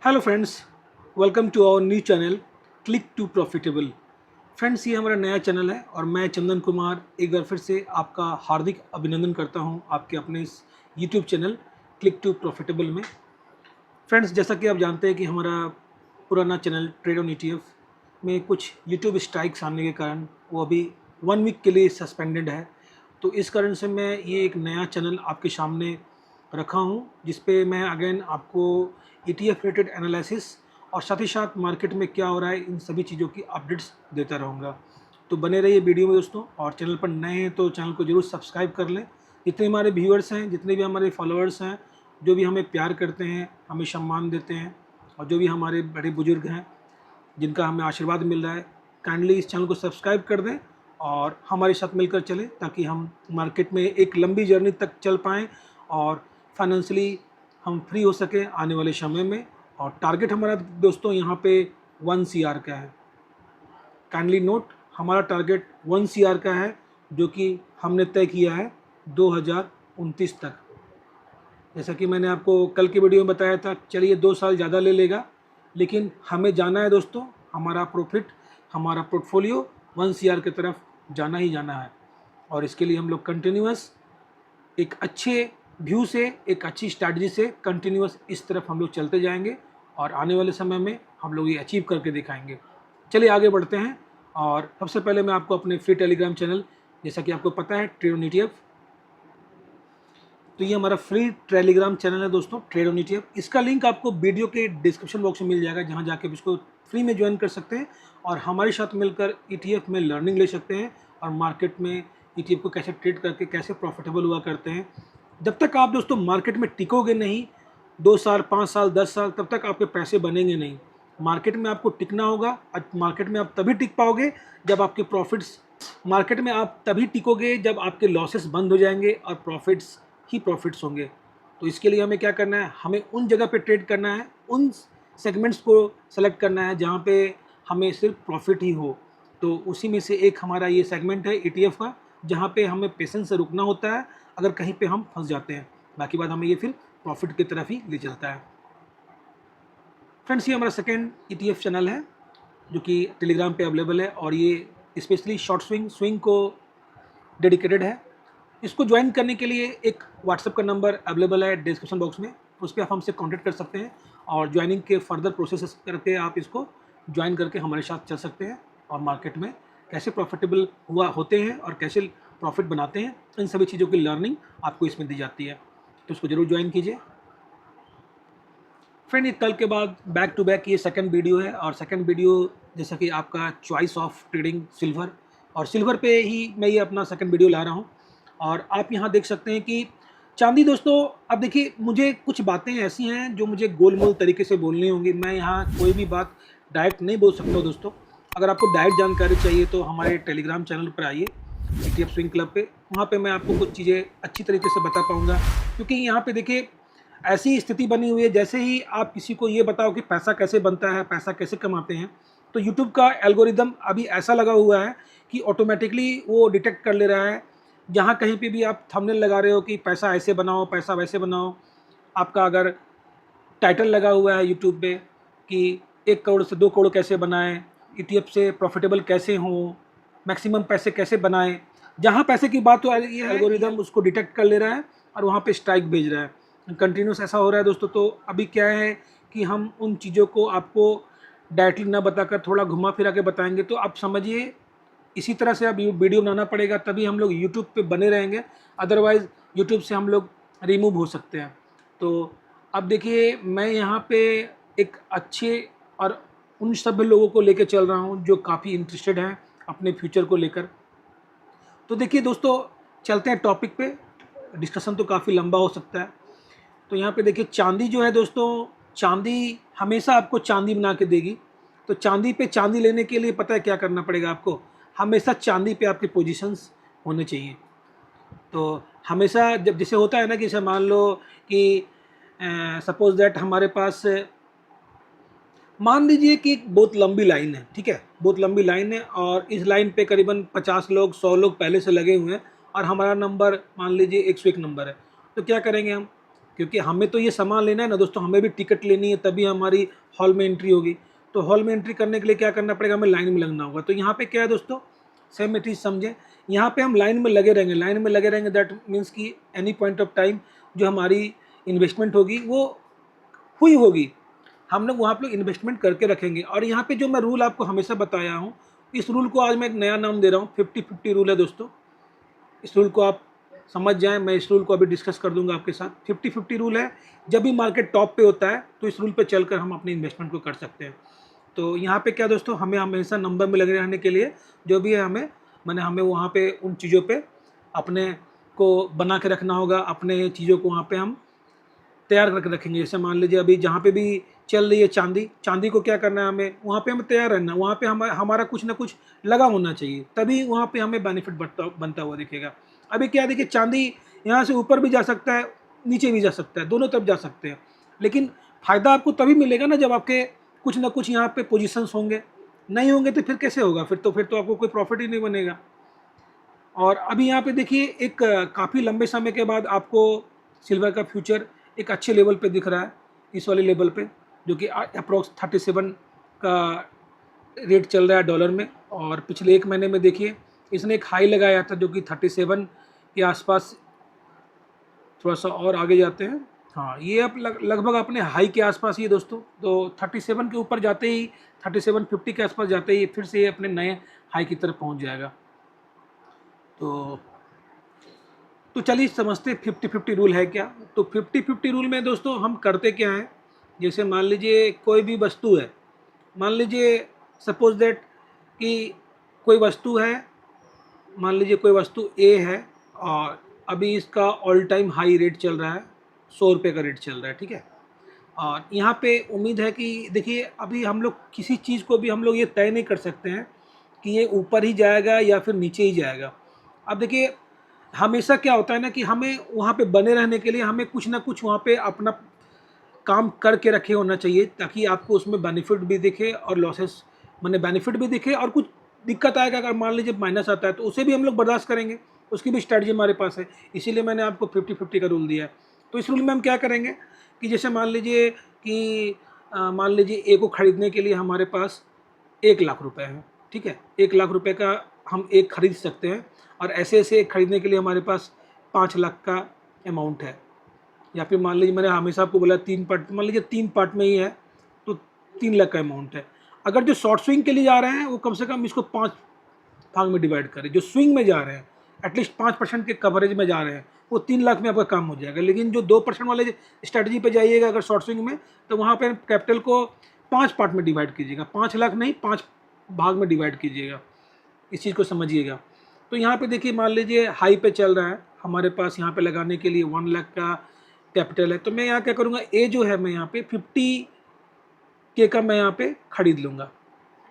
Hello friends, welcome to our new channel click to profitable. Friends, ये हमारा नया channel है और मैं चंदन कुमार एक बार फिर से आपका हार्दिक अभिनंदन करता हूं आपके अपने इस YouTube channel click to profitable में। फ्रेंड्स, जैसा कि आप जानते हैं कि हमारा पुराना चैनल ट्रेड ऑन ईटीएफ में कुछ यूट्यूब स्ट्राइक्स आने के कारण वो अभी 1 वीक के लिए सस्पेंडेड है। तो इस कारण से मैं ये एक नया चैनल आपके सामने रखा हूँ जिस पे मैं अगेन आपको ETF रिलेटेड एनालिसिस और साथ ही साथ मार्केट में क्या हो रहा है इन सभी चीज़ों की अपडेट्स देता रहूँगा। तो बने रहिए वीडियो में दोस्तों, और चैनल पर नए हैं तो चैनल को ज़रूर सब्सक्राइब कर लें। जितने हमारे व्यूअर्स हैं, जितने भी हमारे फॉलोअर्स हैं, जो भी हमें प्यार करते हैं, हमें सम्मान देते हैं, और जो भी हमारे बड़े बुजुर्ग हैं जिनका हमें आशीर्वाद मिल रहा है, काइंडली इस चैनल को सब्सक्राइब कर दें और हमारे साथ मिलकर चलें ताकि हम मार्केट में एक लंबी जर्नी तक चल पाएँ और फाइनेंशियली हम फ्री हो सकें आने वाले समय में। और टारगेट हमारा दोस्तों यहाँ पे 1 CR का है। काइंडली नोट, हमारा टारगेट 1 CR का है जो कि हमने तय किया है 2029 तक। जैसा कि मैंने आपको कल की वीडियो में बताया था, चलिए 2 साल ज़्यादा ले लेगा, लेकिन हमें जाना है दोस्तों, हमारा प्रॉफिट, हमारा पोर्टफोलियो 1 CR की तरफ जाना ही जाना है। और इसके लिए हम लोग कंटिन्यूअस एक अच्छे व्यू से, एक अच्छी स्ट्रैटेजी से कंटिन्यूअस इस तरफ हम लोग चलते जाएंगे और आने वाले समय में हम लोग ये अचीव करके दिखाएंगे। चलिए आगे बढ़ते हैं। और सबसे पहले मैं आपको अपने फ्री टेलीग्राम चैनल, जैसा कि आपको पता है ट्रेड ऑन ETF, तो ये हमारा फ्री टेलीग्राम चैनल है दोस्तों, ट्रेड ऑन ETF। इसका लिंक आपको वीडियो के डिस्क्रिप्शन बॉक्स में मिल जाएगा, जहाँ जाके इसको फ्री में ज्वाइन कर सकते हैं और हमारे साथ मिलकर ETF में लर्निंग ले सकते हैं और मार्केट में ETF को कैसे ट्रेड करके कैसे प्रॉफिटेबल हुआ करते हैं। जब तक आप दोस्तों मार्केट में टिकोगे नहीं, 2 साल, 5 साल, 10 साल, तब तक आपके पैसे बनेंगे नहीं। मार्केट में आपको टिकना होगा। मार्केट में आप तभी टिक पाओगे जब आपके प्रॉफिट्स, मार्केट में आप तभी टिकोगे जब आपके लॉसेस बंद हो जाएंगे और प्रॉफिट्स ही प्रॉफिट्स होंगे। तो इसके लिए हमें क्या करना है, हमें उन जगह पे ट्रेड करना है, उन सेगमेंट्स को सेलेक्ट करना है जहाँ पे हमें सिर्फ प्रॉफिट ही हो। तो उसी में से एक हमारा ये सेगमेंट है ETF का, जहाँ पे हमें पेशेंस से रुकना होता है अगर कहीं पे हम फंस जाते हैं। बाकी बात हमें ये फिर प्रॉफिट की तरफ ही ले चलता है। फ्रेंड्स, ये हमारा सेकेंड ETF चैनल है जो कि टेलीग्राम पे अवेलेबल है और ये स्पेशली शॉर्ट स्विंग को डेडिकेटेड है। इसको ज्वाइन करने के लिए एक व्हाट्सएप का नंबर अवेलेबल है डिस्क्रिप्शन बॉक्स में, उस पर आप हमसे कॉन्टेक्ट कर सकते हैं और ज्वाइनिंग के फर्दर प्रोसेस करके आप इसको ज्वाइन करके हमारे साथ चल सकते हैं और मार्केट में कैसे प्रॉफिटेबल होते हैं और कैसे प्रॉफिट बनाते हैं, इन सभी चीज़ों की लर्निंग आपको इसमें दी जाती है। तो इसको ज़रूर ज्वाइन कीजिए। फ्रेंड, ये कल के बाद बैक टू बैक ये सेकंड वीडियो है और सेकंड वीडियो जैसा कि आपका चॉइस ऑफ ट्रेडिंग सिल्वर, और सिल्वर पे ही मैं ये अपना सेकंड वीडियो ला रहा हूँ। और आप यहाँ देख सकते हैं कि चांदी दोस्तों, अब देखिए मुझे कुछ बातें ऐसी हैं जो मुझे गोलमोल तरीके से बोलनी होंगी। मैं यहाँ कोई भी बात डायरेक्ट नहीं बोल सकता दोस्तों। अगर आपको डायरेक्ट जानकारी चाहिए तो हमारे टेलीग्राम चैनल पर आइए, ETF स्विंग क्लब पे, वहाँ पे मैं आपको कुछ चीज़ें अच्छी तरीके से बता पाऊँगा। क्योंकि यहाँ पे देखिए ऐसी स्थिति बनी हुई है, जैसे ही आप किसी को ये बताओ कि पैसा कैसे बनता है, पैसा कैसे कमाते हैं, तो यूट्यूब का एल्गोरिदम अभी ऐसा लगा हुआ है कि ऑटोमेटिकली वो डिटेक्ट कर ले रहा है। जहाँ कहीं पे भी आप थंबनेल लगा रहे हो कि पैसा ऐसे बनाओ, पैसा वैसे बनाओ, आपका अगर टाइटल लगा हुआ है यूट्यूब पे कि 1 करोड़ से 2 करोड़ कैसे बनाएं, ETF से प्रॉफिटेबल कैसे हों, मैक्सिमम पैसे कैसे बनाएं, जहाँ पैसे की बात हो रही है एल्गोरिदम उसको डिटेक्ट कर ले रहा है और वहाँ पे स्ट्राइक भेज रहा है। कंटिन्यूस ऐसा हो रहा है दोस्तों। तो अभी क्या है कि हम उन चीज़ों को आपको डायरेक्टली ना बताकर थोड़ा घुमा फिरा के बताएंगे, तो आप समझिए इसी तरह से अब वीडियो बनाना पड़ेगा, तभी हम लोग यूट्यूब पे बने रहेंगे, अदरवाइज़ यूट्यूब से हम लोग रिमूव हो सकते हैं। तो अब देखिए मैं यहाँ पे एक अच्छे और उन सब लोगों को लेकर चल रहा हूँ जो काफ़ी इंटरेस्टेड हैं अपने फ्यूचर को लेकर। तो देखिए दोस्तों, चलते हैं टॉपिक पे, डिस्कशन तो काफ़ी लंबा हो सकता है। तो यहाँ पे देखिए चांदी जो है दोस्तों, चांदी हमेशा आपको चांदी बना के देगी। तो चांदी पे चांदी लेने के लिए पता है क्या करना पड़ेगा आपको, हमेशा चांदी पे आपके पोजीशंस होने चाहिए। तो हमेशा जब जैसे होता है ना कि जैसे मान लो कि सपोज दैट हमारे पास, मान लीजिए कि एक बहुत लंबी लाइन है, ठीक है, बहुत लंबी लाइन है और इस लाइन पे करीबन 50 लोग, 100 लोग पहले से लगे हुए हैं और हमारा नंबर मान लीजिए 101 नंबर है। तो क्या करेंगे हम, क्योंकि हमें तो ये सामान लेना है ना दोस्तों, हमें भी टिकट लेनी है, तभी हमारी हॉल में एंट्री होगी। तो हॉल में एंट्री करने के लिए क्या करना पड़ेगा, हमें लाइन में लगना होगा। तो यहाँ पे क्या है दोस्तों, सेम चीज़ समझें, यहाँ पे हम लाइन में लगे रहेंगे, लाइन में लगे रहेंगे, दैट मीन्स कि एनी पॉइंट ऑफ टाइम जो हमारी इन्वेस्टमेंट होगी वो हुई होगी, हम लोग वहाँ पे इन्वेस्टमेंट करके रखेंगे। और यहाँ पे जो मैं रूल आपको हमेशा बताया हूँ, इस रूल को आज मैं एक नया नाम दे रहा हूँ, 50-50 रूल है दोस्तों। इस रूल को आप समझ जाएं, मैं इस रूल को अभी डिस्कस कर दूंगा आपके साथ। 50-50 रूल है, जब भी मार्केट टॉप पे होता है तो इस रूल पे चलकर हम अपनी इन्वेस्टमेंट को कर सकते हैं। तो यहाँ पे क्या दोस्तों, हमें हमेशा नंबर में लगे रहने के लिए जो भी है हमें वहाँ पे उन चीज़ों पे अपने को बना के रखना होगा, अपने चीज़ों को वहाँ पे हम तैयार करके रखेंगे। जैसे मान लीजिए अभी जहाँ पे भी चल रही है चांदी, चांदी को क्या करना है, हमें वहाँ पे हमें तैयार रहना, वहाँ पे हमारा कुछ ना कुछ लगा होना चाहिए, तभी वहाँ पे हमें बेनिफिट बनता हुआ दिखेगा। अभी क्या देखिए, चांदी यहाँ से ऊपर भी जा सकता है, नीचे भी जा सकता है, दोनों तरफ जा सकते हैं, लेकिन फ़ायदा आपको तभी मिलेगा ना जब आपके कुछ ना कुछ यहाँ पे पोजीशंस होंगे। नहीं होंगे तो फिर कैसे होगा, फिर तो आपको कोई प्रॉफिट ही नहीं बनेगा। और अभी यहाँ पे देखिए एक काफ़ी लंबे समय के बाद आपको सिल्वर का फ्यूचर एक अच्छे लेवल पे दिख रहा है, इस वाले लेवल पे, जो कि अप्रोक्स 37 का रेट चल रहा है डॉलर में। और पिछले एक महीने में देखिए इसने एक हाई लगाया था जो कि 37 के आसपास, थोड़ा सा और आगे जाते हैं, हाँ ये अब लगभग अपने हाई के आसपास ही है दोस्तों। तो 37 के ऊपर जाते ही, 3750 के आसपास जाते ही फिर से ये अपने नए हाई की तरफ पहुंच जाएगा। तो चलिए समझते 50-50 रूल है क्या। तो 50-50 रूल में दोस्तों हम करते क्या हैं, जैसे मान लीजिए कोई भी वस्तु है, मान लीजिए सपोज दैट कि कोई वस्तु है, मान लीजिए कोई वस्तु ए है और अभी इसका ऑल टाइम हाई रेट चल रहा है, 100 रुपये का रेट चल रहा है, ठीक है। और यहाँ पे उम्मीद है कि देखिए अभी हम लोग किसी चीज़ को भी हम लोग ये तय नहीं कर सकते हैं कि ये ऊपर ही जाएगा या फिर नीचे ही जाएगा। अब देखिए हमेशा क्या होता है ना कि हमें वहाँ पे बने रहने के लिए हमें कुछ ना कुछ वहाँ पे अपना काम करके रखे होना चाहिए, ताकि आपको उसमें बेनिफिट भी दिखे और लॉसेस माने बेनिफिट भी दिखे, और कुछ दिक्कत आएगा अगर मान लीजिए माइनस आता है तो उसे भी हम लोग बर्दाश्त करेंगे, उसकी भी स्ट्रैटेजी हमारे पास है। इसीलिए मैंने आपको 50-50 का रूल दिया है। तो इस रूल में हम क्या करेंगे कि जैसे मान लीजिए कि मान लीजिए ए को खरीदने के लिए हमारे पास 1 लाख रुपए हैं, ठीक है, 1 लाख रुपए का हम एक खरीद सकते हैं। और ऐसे ऐसे एक खरीदने के लिए हमारे पास 5 लाख का अमाउंट है, या फिर मान लीजिए मैंने हमेशा आपको बोला 3 पार्ट, मान लीजिए 3 पार्ट में ही है तो 3 लाख का अमाउंट है। अगर जो शॉर्ट स्विंग के लिए जा रहे हैं वो कम से कम इसको 5 भाग में डिवाइड करें, जो स्विंग में जा रहे हैं एटलीस्ट 5% के कवरेज में जा रहे हैं, वो 3 लाख में आपका काम हो जाएगा। लेकिन जो 2% वाले स्ट्रैटेजी पे जाइएगा अगर शॉर्ट स्विंग में, तो वहाँ पर कैपिटल को 5 पार्ट में डिवाइड कीजिएगा, 5 लाख नहीं 5 भाग में डिवाइड कीजिएगा, इस चीज़ को समझिएगा। तो यहाँ पे देखिए मान लीजिए हाई पे चल रहा है, हमारे पास यहाँ पे लगाने के लिए 1 लाख का कैपिटल है, तो मैं यहाँ क्या करूँगा, ए जो है मैं यहाँ पे 50K का मैं यहाँ पे खरीद लूँगा,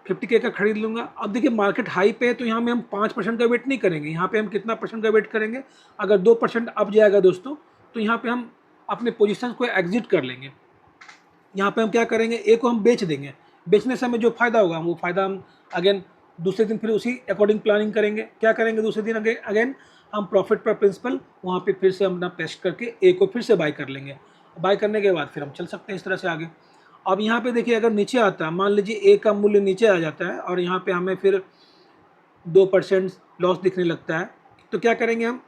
50K का खरीद लूँगा। अब देखिए मार्केट हाई पे है तो यहाँ में हम 5% का वेट नहीं करेंगे, यहाँ पे हम कितना परसेंट का वेट करेंगे, अगर 2% अप जाएगा दोस्तों तो यहाँ पे हम अपने पोजीशन को एग्जिट कर लेंगे। यहाँ पे हम क्या करेंगे, ए को हम बेच देंगे, बेचने से हमें जो फ़ायदा होगा वो फ़ायदा हम अगेन दूसरे दिन फिर उसी अकॉर्डिंग प्लानिंग करेंगे। क्या करेंगे दूसरे दिन अगेन हम प्रॉफिट पर प्रिंसिपल वहाँ पे फिर से अपना पेस्ट करके ए को फिर से बाय कर लेंगे। बाय करने के बाद फिर हम चल सकते हैं इस तरह से आगे। अब यहाँ पे देखिए अगर नीचे आता है, मान लीजिए ए का मूल्य नीचे आ जाता है और यहाँ पे हमें फिर 2% लॉस दिखने लगता है, तो क्या करेंगे हम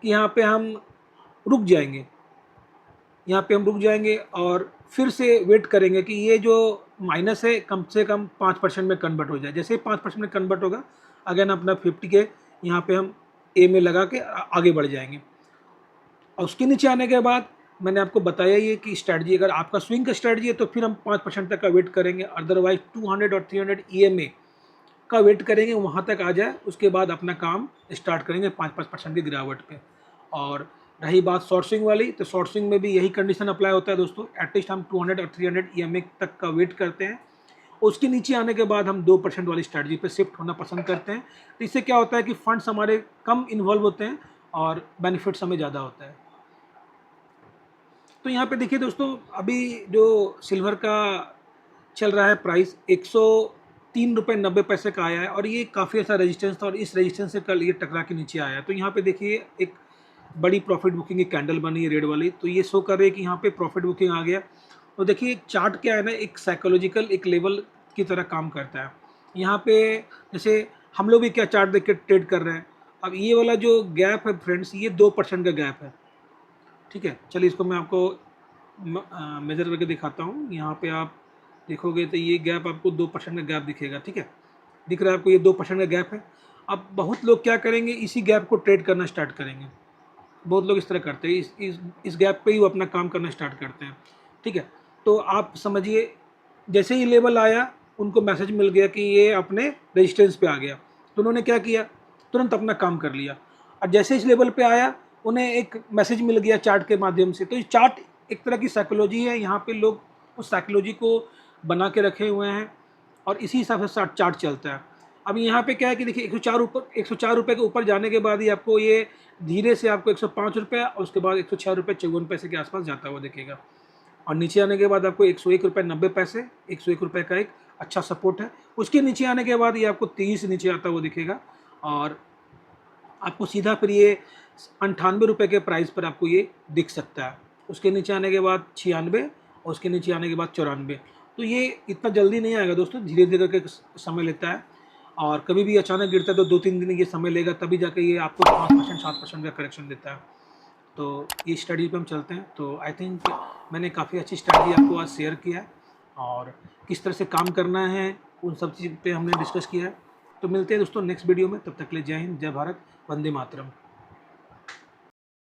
कि यहाँ पे हम रुक जाएंगे, यहाँ पे हम रुक जाएंगे और फिर से वेट करेंगे कि ये जो माइनस है कम से कम 5% में कन्वर्ट हो जाए। जैसे ही 5% में कन्वर्ट होगा अगेन अपना 50K यहाँ पे हम ए में लगा के आगे बढ़ जाएंगे। और उसके नीचे आने के बाद मैंने आपको बताया ये कि स्ट्रैटेजी अगर आपका स्विंग का स्ट्रैटेजी है तो फिर हम 5% तक का वेट करेंगे, अदरवाइज 200 और 300 EMA का वेट करेंगे, वहाँ तक आ जाए उसके बाद अपना काम स्टार्ट करेंगे 5% की गिरावट पे। और रही बात शॉर्ट स्विंग वाली, तो शॉर्ट स्विंग में भी यही कंडीशन अप्लाई होता है दोस्तों, एटलीस्ट हम 200 और 300 EMA तक का वेट करते हैं, उसके नीचे आने के बाद हम 2% वाली स्ट्रैटेजी पे शिफ्ट होना पसंद करते हैं। तो इससे क्या होता है कि फंड्स हमारे कम इन्वॉल्व होते हैं और बेनिफिट्स हमें ज़्यादा होता है। तो यहाँ पे देखिए दोस्तों अभी जो सिल्वर का चल रहा है प्राइस 103 रुपये 90 पैसे का आया है, और ये काफ़ी अच्छा रेजिस्टेंस था और इस रेजिस्टेंस से कल ये टकरा के नीचे आया है। तो यहाँ पे देखिए एक बड़ी प्रॉफिट बुकिंग की कैंडल बनी है रेड वाली, तो ये शो कर रही है कि यहाँ पे प्रॉफिट बुकिंग आ गया। और देखिए चार्ट क्या है ना, एक साइकोलॉजिकल एक लेवल की तरह काम करता है। यहाँ पे जैसे हम लोग भी क्या चार्ट देख के ट्रेड कर रहे हैं। अब ये वाला जो गैप है फ्रेंड्स, ये 2% का गैप है, ठीक है। चलिए इसको मैं आपको मेजर करके दिखाता हूँ। यहाँ पे आप देखोगे तो ये गैप आपको 2% का गैप दिखेगा, ठीक है। दिख रहा है आपको, ये 2% का गैप है। अब बहुत लोग क्या करेंगे, इसी गैप को ट्रेड करना स्टार्ट करेंगे। बहुत लोग इस तरह करते हैं, इस गैप पे ही वो अपना काम करना स्टार्ट करते हैं, ठीक है। तो आप समझिए, जैसे ही लेवल आया उनको मैसेज मिल गया कि ये अपने रेजिस्टेंस पे आ गया, तो उन्होंने क्या किया, तुरंत अपना काम कर लिया। और जैसे इस लेवल पे आया उन्हें एक मैसेज मिल गया चार्ट के माध्यम से। तो ये चार्ट एक तरह की साइकोलॉजी है, यहाँ पे लोग उस साइकोलॉजी को बना के रखे हुए हैं और इसी हिसाब से चार्ट चलता है। अब यहाँ पे क्या है कि देखिए 104 रुपये के ऊपर जाने के बाद ही आपको ये धीरे से आपको 105 रुपये और उसके बाद 106 रुपये 54 पैसे के आसपास जाता हुआ दिखेगा। और नीचे आने के बाद आपको 101 रुपये 90 पैसे, 101 रुपये का एक अच्छा सपोर्ट है। उसके नीचे आने के बाद ये आपको 30 से नीचे आता हुआ दिखेगा और आपको सीधा फिर ये 98 रुपये के प्राइस पर आपको ये दिख सकता है। उसके नीचे आने के बाद 96 और उसके नीचे आने के बाद 94। तो ये इतना जल्दी नहीं आएगा दोस्तों, धीरे धीरे करके समय लेता है और कभी भी अचानक गिरता है तो 2-3 दिन ये समय लेगा, तभी जाके ये आपको 5% 7% का करेक्शन देता है। तो ये स्टडी पे हम चलते हैं। तो आई थिंक मैंने काफ़ी अच्छी स्ट्रैटेजी आपको आज शेयर किया है और किस तरह से काम करना है उन सब चीज़ पे हमने डिस्कस किया है। तो मिलते हैं दोस्तों नेक्स्ट वीडियो में, तब तक के लिए जय हिंद, जय भारत, वंदे मातरम।